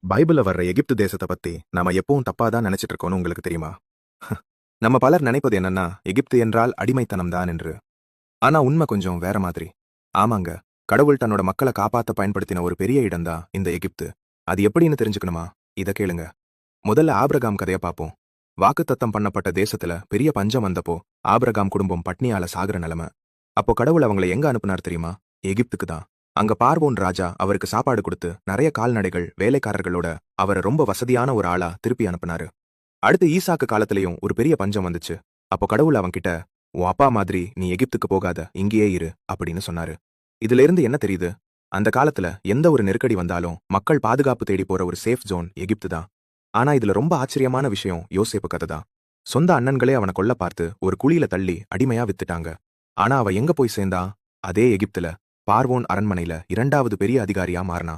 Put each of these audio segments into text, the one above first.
பைபிள்ல வர்ற எகிப்து தேசத்தை பத்தி நாம எப்பவும் தப்பா தான் நினைச்சிட்டு இருக்கோம்னு உங்களுக்கு தெரியுமா? நம்ம பலர் நினைப்பது என்னன்னா, எகிப்து என்றால் அடிமைத்தனம் தான் என்று. ஆனா உண்மை கொஞ்சம் வேற மாதிரி. ஆமாங்க, கடவுள் தன்னோட மக்களை காப்பாத்த பயன்படுத்தின ஒரு பெரிய இடம்தான் இந்த எகிப்து. அது எப்படின்னு தெரிஞ்சுக்கணுமா? இத கேளுங்க. முதல்ல ஆபிரகாம் கதைய பார்ப்போம். வாக்குத்தத்தம் பண்ணப்பட்ட தேசத்துல பெரிய பஞ்சம் வந்தப்போ ஆபிரகாம் குடும்பம் பட்னியால சாகுற நிலைமை. அப்போ கடவுள் அவங்கள எங்க அனுப்புனார் தெரியுமா? எகிப்துக்கு தான். அங்க பார்வோன் ராஜா அவருக்கு சாப்பாடு கொடுத்து நிறைய கால்நடைகள் வேலைக்காரர்களோட அவரை ரொம்ப வசதியான ஒரு ஆளா திருப்பி அனுப்புனாரு. அடுத்து ஈசாக்கு காலத்திலயும் ஒரு பெரிய பஞ்சம் வந்துச்சு. அப்போ கடவுள் அவன்கிட்ட, உன் அப்பா மாதிரி நீ எகிப்துக்கு போகாத, இங்கேயே இரு அப்படின்னு சொன்னாரு. இதுல இருந்து என்ன தெரியுது? அந்த காலத்துல எந்த ஒரு நெருக்கடி வந்தாலும் மக்கள் பாதுகாப்பு தேடி போற ஒரு சேஃப் ஜோன் எகிப்து தான். ஆனா இதுல ரொம்ப ஆச்சரியமான விஷயம் யோசேப்பு கதை தான். சொந்த அண்ணன்களே அவனை கொல்ல பார்த்து ஒரு குழியில தள்ளி அடிமையா வித்துட்டாங்க. ஆனா அவ எங்க போய் சேர்ந்தா? அதே எகிப்துல பார்வோன் அரண்மனையில 2வது பெரிய அதிகாரியா மாறினா.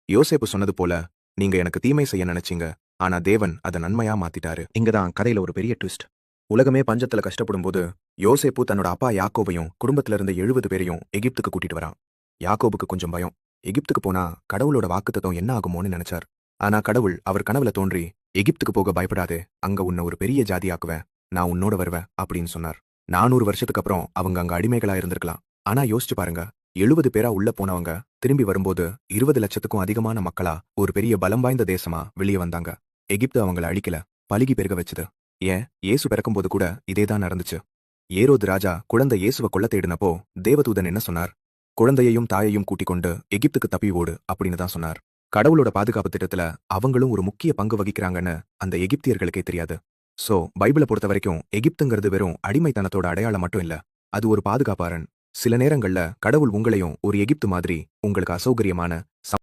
யோசேப்பு சொன்னது போல, நீங்க எனக்கு தீமை செய்ய நினைச்சீங்க, ஆனா தேவன் அதை நன்மையா மாத்திட்டாரு. இங்கதான் கதையில ஒரு பெரிய ட்விஸ்ட். உலகமே பஞ்சத்துல கஷ்டப்படும் போது யோசேப்பு தன்னோட அப்பா யாக்கோபையும் குடும்பத்துல இருந்த 70 பேரையும் எகிப்துக்கு கூட்டிட்டு வரான். யாக்கோபுக்கு கொஞ்சம் பயம். எகிப்துக்கு போனா கடவுளோட வாக்குத்தத்தம் என்ன ஆகுமோன்னு நினைச்சார். ஆனா கடவுள் அவர் கனவுல தோன்றி, எகிப்துக்கு போக பயப்படாதே, அங்க உன்னை ஒரு பெரிய ஜாதியாக்குவேன், நான் உன்னோட வருவேன் அப்படின்னு சொன்னார். 400 வருஷத்துக்கு அப்புறம் அவங்க அங்க அடிமைகளா இருந்திருக்கலாம். ஆனா யோசிச்சு பாருங்க, 70 பேரா உள்ள போனவங்க திரும்பி வரும்போது 20 லட்சத்துக்கும் அதிகமான மக்களா ஒரு பெரிய பலம் வாய்ந்த தேசமா வெளியே வந்தாங்க. எகிப்து அவங்கள அழிக்கல, பலுகி பெருக வச்சுது. ஏன், இயேசு பிறக்கும்போது கூட இதேதான் நடந்துச்சு. ஏரோது ராஜா குழந்தை இயேசுவை கொல்ல தேடினப்போ தேவதூதன் என்ன சொன்னார்? குழந்தையையும் தாயையும் கூட்டிக் கொண்டு எகிப்துக்கு தப்பி ஓடு அப்படின்னு தான் சொன்னார். கடவுளோட பாதுகாப்பு திட்டத்துல அவங்களும் ஒரு முக்கிய பங்கு வகிக்கிறாங்கன்னு அந்த எகிப்தியர்களுக்கே தெரியாது. சோ பைபிளை பொறுத்த வரைக்கும் எகிப்துங்கிறது வெறும் அடிமைத்தனத்தோட அடையாளம் மட்டும் இல்ல, அது ஒரு பாதுகாப்பாரன். சில நேரங்கள்ல கடவுள் உங்களையும் ஒரு எகிப்து மாதிரி உங்களுக்கு அசௌகரியமான